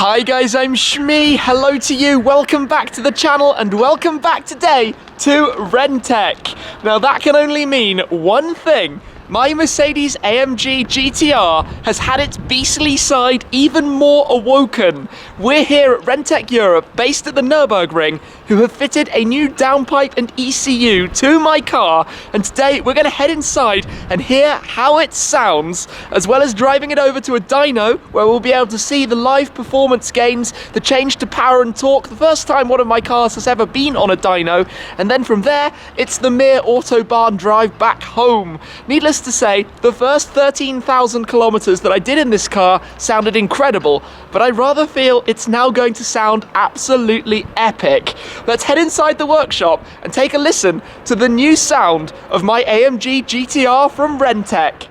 Hi guys, I'm Shmee. Hello to you. Welcome back to the channel and welcome back today to RENNtech. Now that can only mean one thing. My Mercedes AMG GT R has had its beastly side even more awoken. We're here at RENNtech Europe, based at the Nürburgring, who have fitted a new downpipe and ECU to my car, and today we're going to head inside and hear how it sounds, as well as driving it over to a dyno where we'll be able to see the live performance gains, the change to power and torque, the first time one of my cars has ever been on a dyno, and then from there it's the mere Autobahn drive back home. Needless to say, the first 13,000 kilometers that I did in this car sounded incredible, but I rather feel it's now going to sound absolutely epic. Let's head inside the workshop and take a listen to the new sound of my AMG GT R from RENNtech.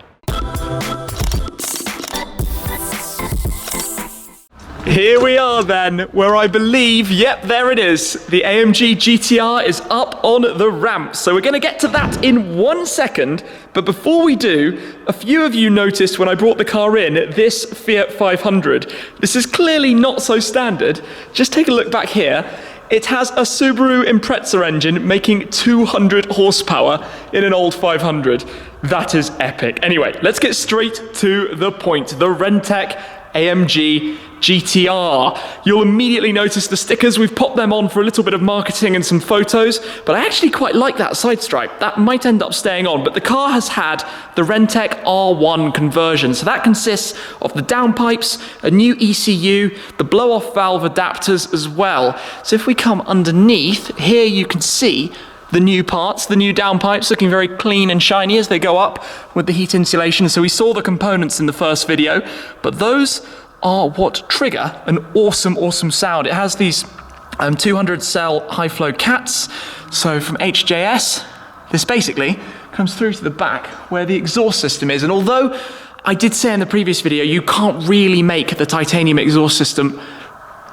Here we are then, where I believe, yep, there it is. The AMG GT R is up on the ramp. So we're going to get to that in 1 second. But before we do, a few of you noticed when I brought the car in, this Fiat 500. This is clearly not so standard. Just take a look back here. It has a Subaru Impreza engine making 200 horsepower in an old 500. That is epic. Anyway, let's get straight to the point. The RENNtech AMG GT R. You'll immediately notice the stickers. We've popped them on for a little bit of marketing and some photos, but I actually quite like that side stripe. That might end up staying on, but the car has had the RENNtech R1 conversion. So that consists of the downpipes, a new ECU, the blow-off valve adapters as well. So if we come underneath, here you can see the new parts, the new downpipes looking very clean and shiny as they go up with the heat insulation. So we saw the components in the first video, but those are what trigger an awesome sound. It has these 200 cell high flow cats. So from HJS, this basically comes through to the back where the exhaust system is. And although I did say in the previous video, you can't really make the titanium exhaust system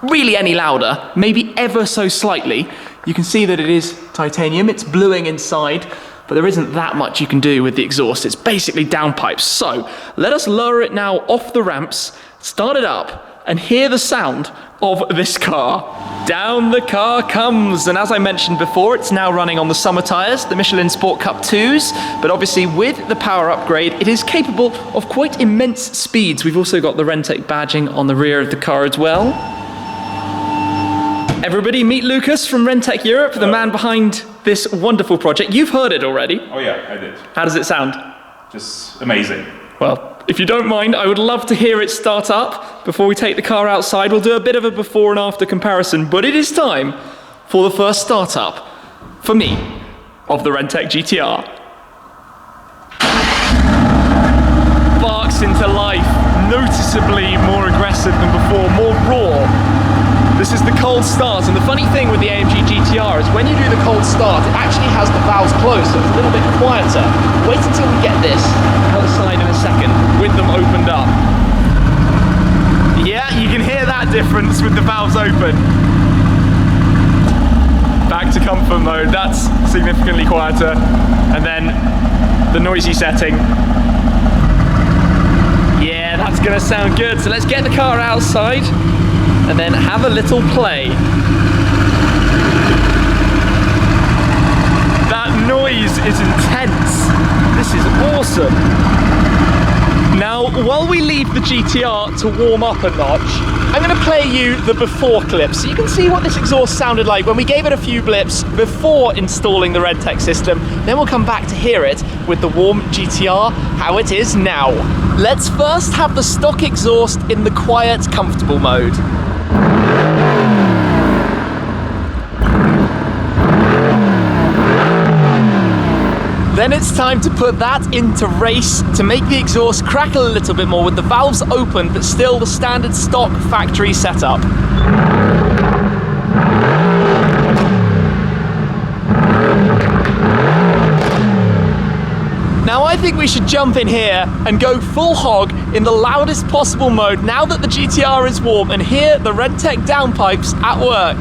really any louder, maybe ever so slightly, you can see that it is titanium. It's bluing inside, but there isn't that much you can do with the exhaust. It's basically downpipes. So let us lower it now off the ramps, start it up, and hear the sound of this car. Down the car comes, and as I mentioned before, it's now running on the summer tyres, the Michelin Sport Cup 2s, but obviously with the power upgrade, it is capable of quite immense speeds. We've also got the RENNtech badging on the rear of the car as well. Everybody, meet Lucas from RENNtech Europe, the man behind this wonderful project. You've heard it already. Oh yeah, I did. How does it sound? Just amazing. Well, if you don't mind, I would love to hear it start up before we take the car outside. We'll do a bit of a before and after comparison, but it is time for the first startup, for me, of the RENNtech GT R. Barks into life, noticeably more aggressive than before, more raw. This is the cold start, and the funny thing with the AMG GT R is when you do the cold start, it actually has the valves closed, so it's a little bit quieter. Wait until we get this outside in a second with them opened up. Yeah, you can hear that difference with the valves open. Back to comfort mode, that's significantly quieter. And then the noisy setting. Yeah, that's gonna sound good. So let's get the car outside and then have a little play. That noise is intense. This is awesome. Now, while we leave the GTR to warm up a notch, I'm going to play you the before clip so you can see what this exhaust sounded like when we gave it a few blips before installing the RENNtech system. Then we'll come back to hear it with the warm GTR, how it is now. Let's first have the stock exhaust in the quiet, comfortable mode. Then it's time to put that into race to make the exhaust crackle a little bit more with the valves open, but still the standard stock factory setup. Now I think we should jump in here and go full hog in the loudest possible mode now that the GTR is warm and hear the RENNtech downpipes at work.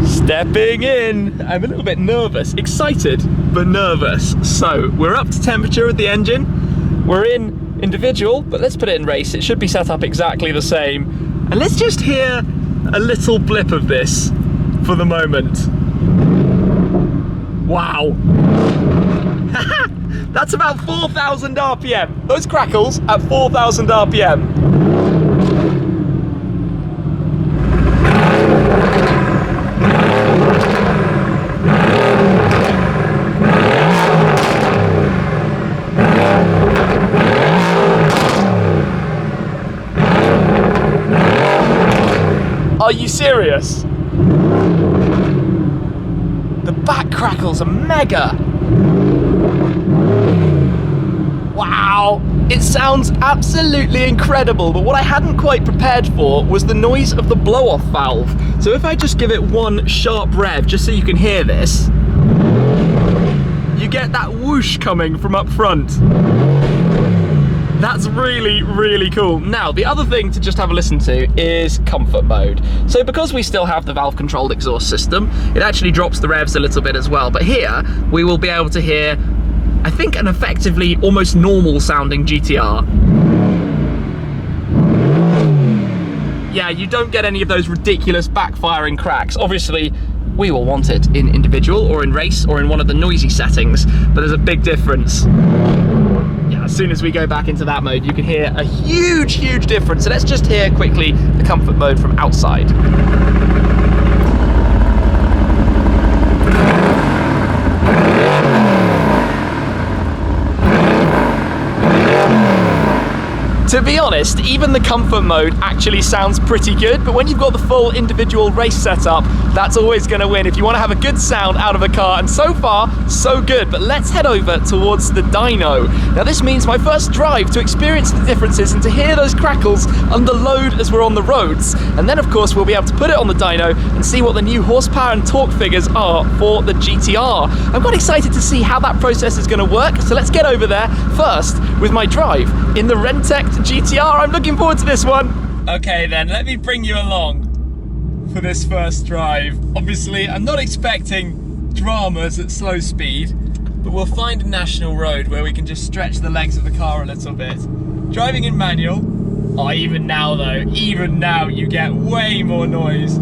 Stepping in. I'm a little bit nervous, excited, but nervous. So we're up to temperature with the engine. We're in individual, but let's put it in race. It should be set up exactly the same. And let's just hear a little blip of this for the moment. Wow. That's about 4,000 RPM. Those crackles at 4,000 RPM. Are you serious? The back crackles are mega. Wow, it sounds absolutely incredible, but what I hadn't quite prepared for was the noise of the blow-off valve. So if I just give it one sharp rev, just so you can hear this, you get that whoosh coming from up front. That's really, really cool. Now, the other thing to just have a listen to is comfort mode. So because we still have the valve controlled exhaust system, it actually drops the revs a little bit as well. But here, we will be able to hear, I think, an effectively almost normal sounding GTR. Yeah, you don't get any of those ridiculous backfiring cracks. Obviously, we will want it in individual or in race or in one of the noisy settings, but there's a big difference. Yeah, as soon as we go back into that mode, you can hear a huge, huge difference. So let's just hear quickly the comfort mode from outside. To be honest, even the comfort mode actually sounds pretty good, but when you've got the full individual race setup, that's always going to win if you want to have a good sound out of a car, and so far, so good. But let's head over towards the dyno. Now this means my first drive to experience the differences and to hear those crackles under load as we're on the roads. And then of course we'll be able to put it on the dyno and see what the new horsepower and torque figures are for the GTR. I'm quite excited to see how that process is going to work, so let's get over there first with my drive in the RENNtech GTR. I'm looking forward to this one. Okay then, let me bring you along for this first drive. Obviously, I'm not expecting dramas at slow speed, but we'll find a national road where we can just stretch the legs of the car a little bit. Driving in manual. Oh, even now though, even now you get way more noise.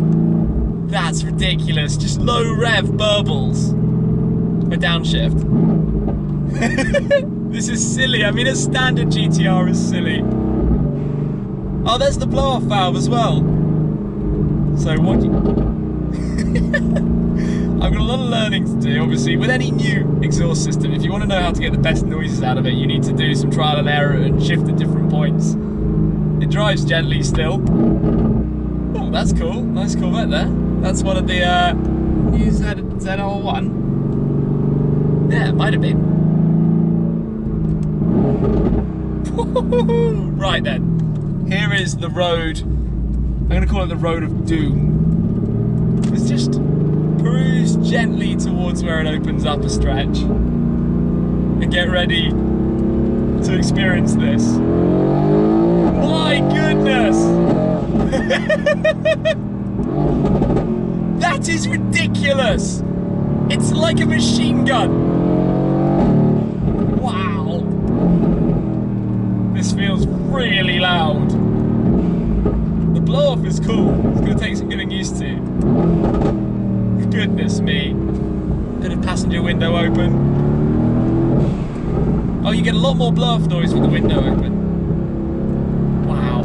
That's ridiculous. Just low rev burbles. A downshift. This is silly. I mean, a standard GTR is silly. Oh, there's the blow-off valve as well. So what do you... I've got a lot of learning to do. Obviously, with any new exhaust system, if you want to know how to get the best noises out of it, you need to do some trial and error and shift at different points. It drives gently still. Oh, that's cool. Nice Corvette there. That's one of the new ZR1. Yeah, it might have been. Right then. Here is the road. I'm going to call it the road of doom. Let's just cruise gently towards where it opens up a stretch and get ready to experience this. My goodness! That is ridiculous! It's like a machine gun. Wow! This feels really loud. The blow-off is cool. It's going to take some getting used to. Goodness me. Bit of passenger window open. Oh, you get a lot more blow-off noise with the window open. Wow.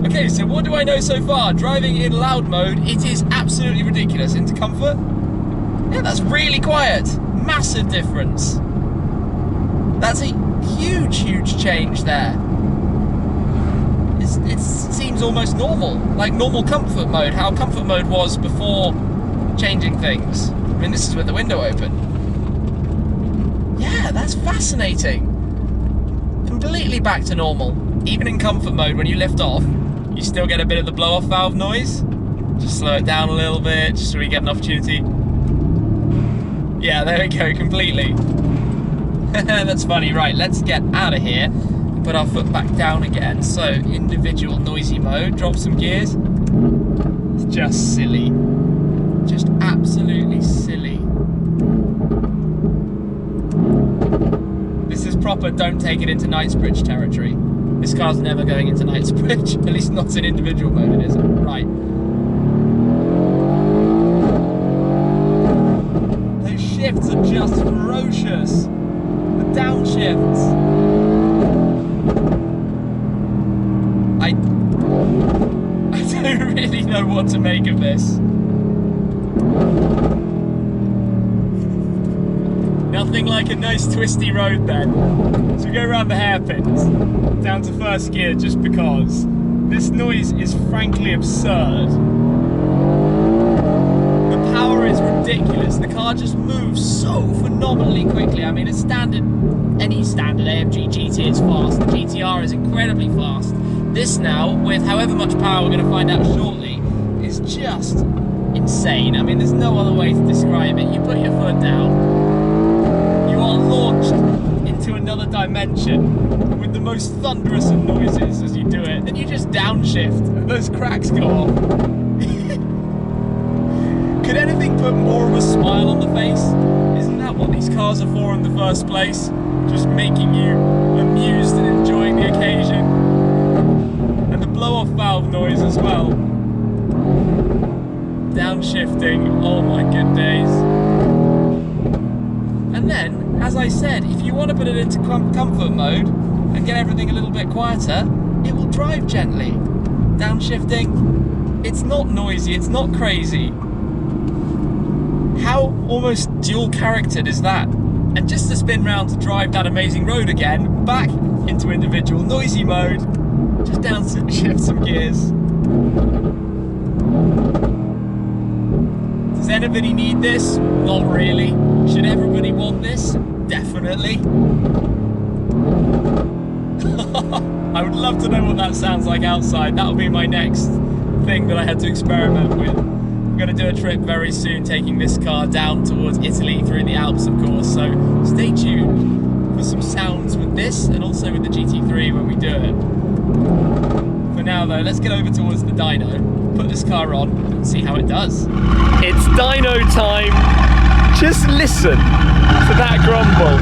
Okay, so what do I know so far? Driving in loud mode, it is absolutely ridiculous. Into comfort? Yeah, that's really quiet. Massive difference. That's a huge, huge change there. It seems almost normal, like normal comfort mode, how comfort mode was before changing things. I mean, this is with the window open. Yeah, that's fascinating. Completely back to normal. Even in comfort mode, when you lift off, you still get a bit of the blow-off valve noise. Just slow it down a little bit, just so we get an opportunity. Yeah, there we go, completely. That's funny. Right, let's get out of here. Put our foot back down again. So, individual noisy mode, drop some gears. It's just silly. Just absolutely silly. This is proper don't take it into Knightsbridge territory. This car's never going into Knightsbridge, at least not in individual mode, it isn't. Right. Those shifts are just ferocious. The downshifts. I don't really know what to make of this. Nothing like a nice twisty road then. So we go around the hairpins, down to first gear just because. This noise is frankly absurd. The power is ridiculous. The car just moves so phenomenally quickly. I mean, any standard AMG GT is fast. The GTR is incredibly fast. This now, with however much power we're going to find out shortly, is just insane. I mean, there's no other way to describe it. You put your foot down, you are launched into another dimension with the most thunderous of noises as you do it. Then you just downshift and those cracks go off. Could anything put more of a smile on the face? Isn't that what these cars are for in the first place? Just making you amused and enjoying the occasion. And the blow-off valve noise as well. Downshifting, oh my good days. And then, as I said, if you want to put it into comfort mode and get everything a little bit quieter, it will drive gently. Downshifting, it's not noisy, it's not crazy. How almost dual-charactered is that? And just to spin round to drive that amazing road again, back into individual noisy mode, just downshift some gears. Does anybody need this? Not really. Should everybody want this? Definitely. I would love to know what that sounds like outside. That'll be my next thing that I had to experiment with. I'm going to do a trip very soon, taking this car down towards Italy through the Alps, of course. So stay tuned for some sounds with this and also with the GT3 when we do it. For now though, let's get over towards the dyno, put this car on and see how it does. It's dyno time. Just listen to that grumble.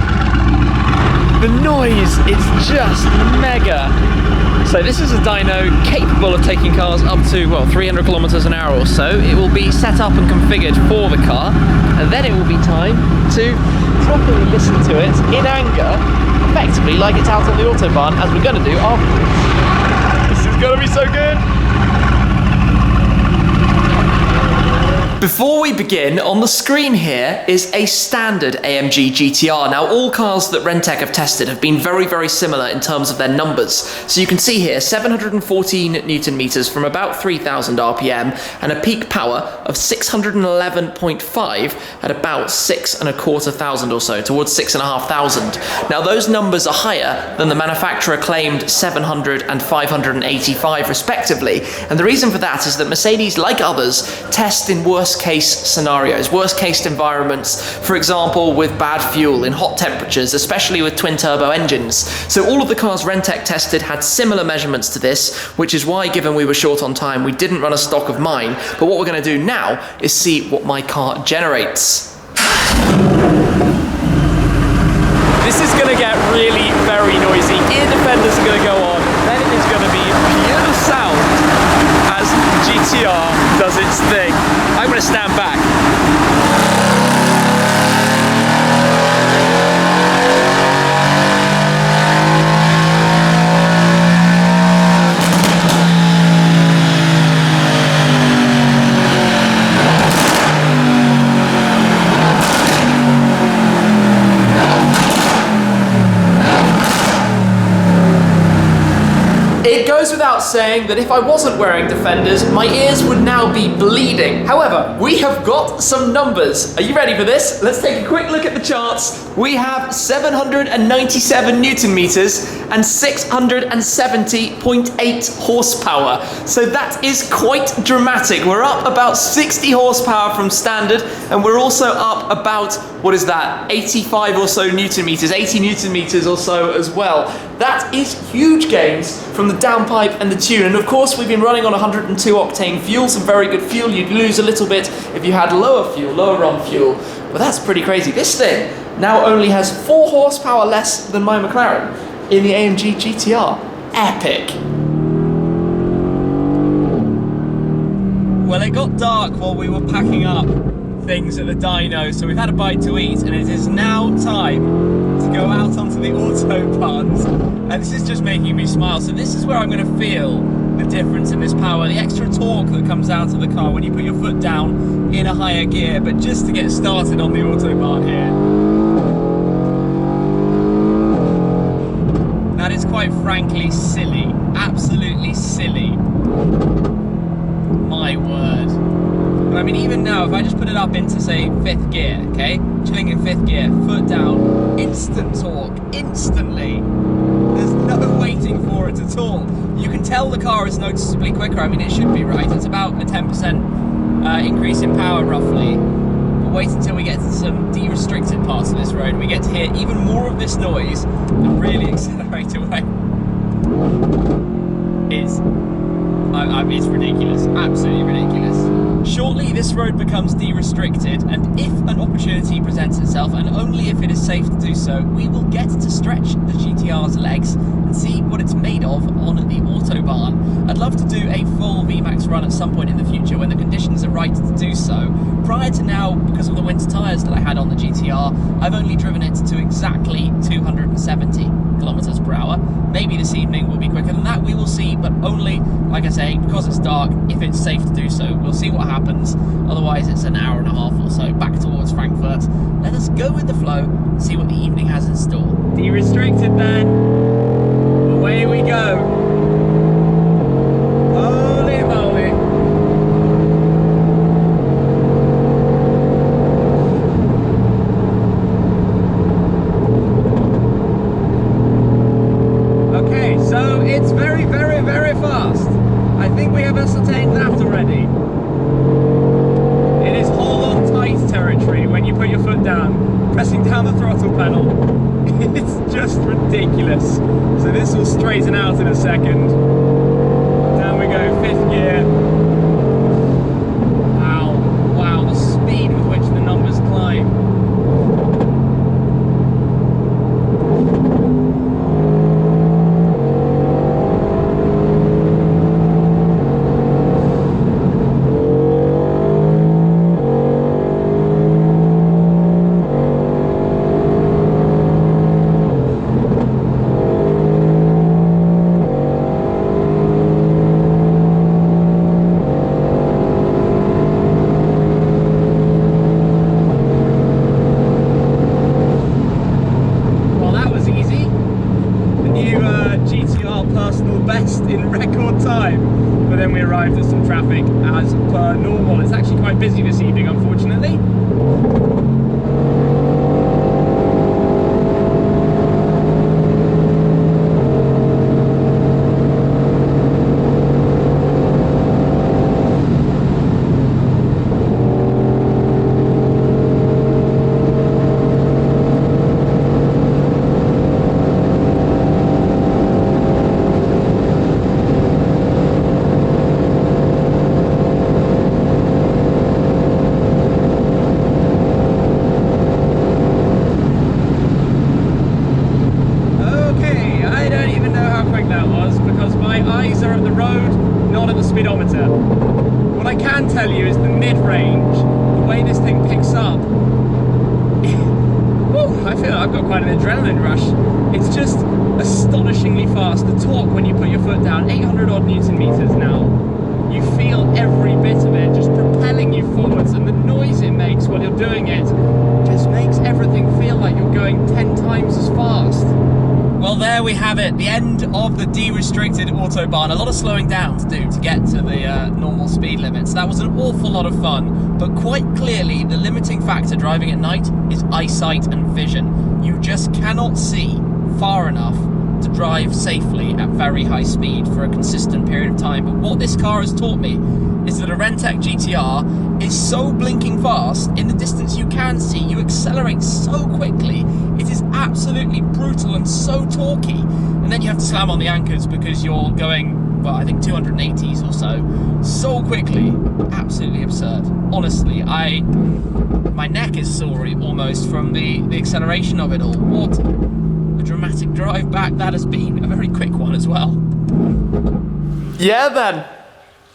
The noise is just mega. So this is a dyno capable of taking cars up to, well, 300 kilometers an hour or so. It will be set up and configured for the car, and then it will be time to properly listen to it in anger, effectively like it's out on the Autobahn, as we're going to do afterwards. This is going to be so good. Before we begin, on the screen here is a standard AMG GT R. Now, all cars that RENNtech have tested have been very, very similar in terms of their numbers. So you can see here, 714 Newton meters from about 3,000 RPM and a peak power of 611.5 at about 6,250 or so, towards 6,500. Now, those numbers are higher than the manufacturer claimed 700 and 585 respectively. And the reason for that is that Mercedes, like others, test in worst case scenarios, worst case environments, for example with bad fuel in hot temperatures, especially with twin turbo engines. So all of the cars RENNtech tested had similar measurements to this, which is why, given we were short on time, we didn't run a stock of mine. But what we're going to do now is see what my car generates. This is going to get really very noisy. Ear defenders are going to go on, then it is going to be pure sound as GTR does its thing. I'm going to stand back. It goes without saying that if I wasn't wearing defenders, my ears would now be bleeding. However, we have got some numbers. Are you ready for this? Let's take a quick look at the charts. We have 797 Newton meters and 670.8 horsepower. So that is quite dramatic. We're up about 60 horsepower from standard, and we're also up about, what is that, 85 or so Newton meters, 80 Newton meters or so as well. That is huge gains from the downpipe and the tune. And of course, we've been running on 102 octane fuel, some very good fuel. You'd lose a little bit if you had lower fuel, lower run fuel. But that's pretty crazy. This thing now only has 4 horsepower less than my McLaren in the AMG GT R. epic. Well, it got dark while we were packing up things at the dyno, so we've had a bite to eat, and it is now time to go out onto the Autobahns, and this is just making me smile. So this is where I'm going to feel the difference in this power, the extra torque that comes out of the car when you put your foot down in a higher gear. But just to get started on the Autobahn here, that is quite frankly silly, absolutely silly. My word. But I mean, even now, if I just put it up into, say, 5th gear, okay? Chilling in 5th gear, foot down, instant torque, instantly. There's no waiting for it at all. You can tell the car is noticeably quicker. I mean, it should be, right? It's about a 10% increase in power, roughly. But wait until we get to some de-restricted parts of this road. We get to hear even more of this noise and really accelerate away. It's ridiculous, absolutely ridiculous. Shortly, this road becomes de-restricted, and if an opportunity presents itself, and only if it is safe to do so, we will get to stretch the GTR's legs and see what it's made of on the Autobahn. I'd love to do a full VMAX run at some point in the future when the conditions are right to do so. Prior to now, because of the winter tyres that I had on the GTR, I've only driven it to exactly 270 kilometers per hour. Maybe this evening will be quicker than that, we will see, but only, like I say, because it's dark, if it's safe to do so. We'll see what happens. Otherwise, it's an hour and a half or so back towards Frankfurt. Let us go with the flow and see what the evening has in store. De-restricted then. Away we go. Holy moly. Okay, so it's very, very, very fast. I think we have ascertained that already. It is hold-on tight territory when you put your foot down, pressing down the throttle pedal. It's just ridiculous. So this will straighten out in a second. Down we go, 5th gear. Wow, wow, the speed with which the numbers climb. GTR personal best in record time, but then we arrived at some traffic as per normal. It's actually quite busy this evening, unfortunately. Speedometer. What I can tell you is the mid-range, the way this thing picks up, I feel like I've got quite an adrenaline rush. It's just astonishingly fast. The torque when you put your foot down, 800 odd Newton meters now. You feel every bit of it just propelling you forwards, and the noise it makes while you're doing it just makes everything feel like you're going 10 times as fast. Well, there we have it, the end of the de-restricted Autobahn. A lot of slowing down to do to get to the normal speed limits. That was an awful lot of fun, but quite clearly the limiting factor driving at night is eyesight and vision. You just cannot see far enough to drive safely at very high speed for a consistent period of time. But what this car has taught me is that a RENNtech GT R is so blinking fast. In the distance you can see, you accelerate so quickly, it is absolutely brutal and so torquey. And then you have to slam on the anchors because you're going, well, I think 280s or so quickly. Absolutely absurd. Honestly, my neck is sore almost from the acceleration of it all. What a dramatic drive back. That has been a very quick one as well. Yeah then,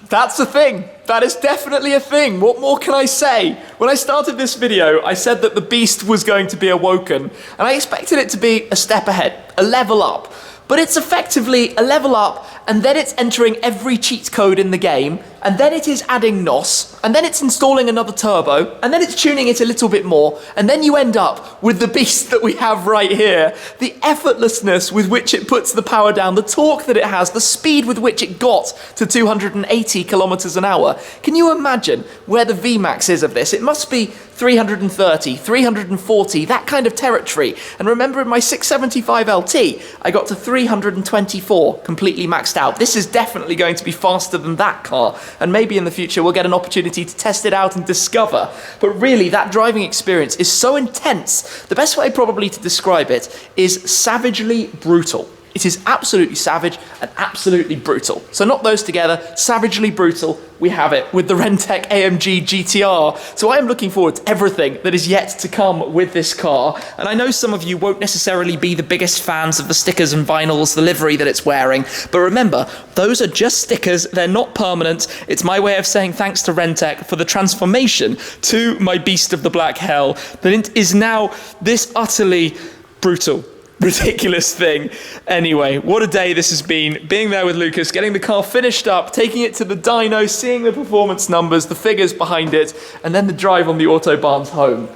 that's a thing. That is definitely a thing. What more can I say? When I started this video, I said that the beast was going to be awoken, and I expected it to be a step ahead, a level up. But it's effectively a level up, and then it's entering every cheat code in the game, and then it is adding NOS, and then it's installing another turbo, and then it's tuning it a little bit more, and then you end up with the beast that we have right here. The effortlessness with which it puts the power down, the torque that it has, the speed with which it got to 280 kilometers an hour. Can you imagine where the VMAX is of this? It must be 330, 340, that kind of territory. And remember, in my 675 LT, I got to 324, completely maxed out. This is definitely going to be faster than that car, and maybe in the future we'll get an opportunity to test it out and discover. But really, that driving experience is so intense. The best way probably to describe it is savagely brutal. It is absolutely savage and absolutely brutal. So not those together, savagely brutal, we have it with the RENNtech AMG GT R. So I am looking forward to everything that is yet to come with this car. And I know some of you won't necessarily be the biggest fans of the stickers and vinyls, the livery that it's wearing. But remember, those are just stickers, they're not permanent. It's my way of saying thanks to RENNtech for the transformation to my beast of the black hell that it is now this utterly brutal, ridiculous thing. Anyway, what a day this has been. Being there with Lucas, getting the car finished up, taking it to the dyno, seeing the performance numbers, the figures behind it, and then the drive on the Autobahns home.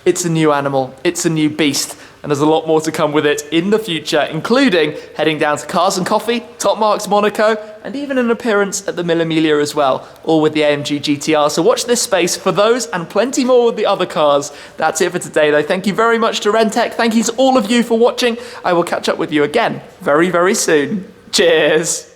It's a new animal, it's a new beast, and there's a lot more to come with it in the future, including heading down to Cars and Coffee, Top Marks Monaco, and even an appearance at the Mille Miglia as well, all with the AMG GTR. So watch this space for those and plenty more with the other cars. That's it for today though. Thank you very much to RENNtech. Thank you to all of you for watching. I will catch up with you again very, very soon. Cheers.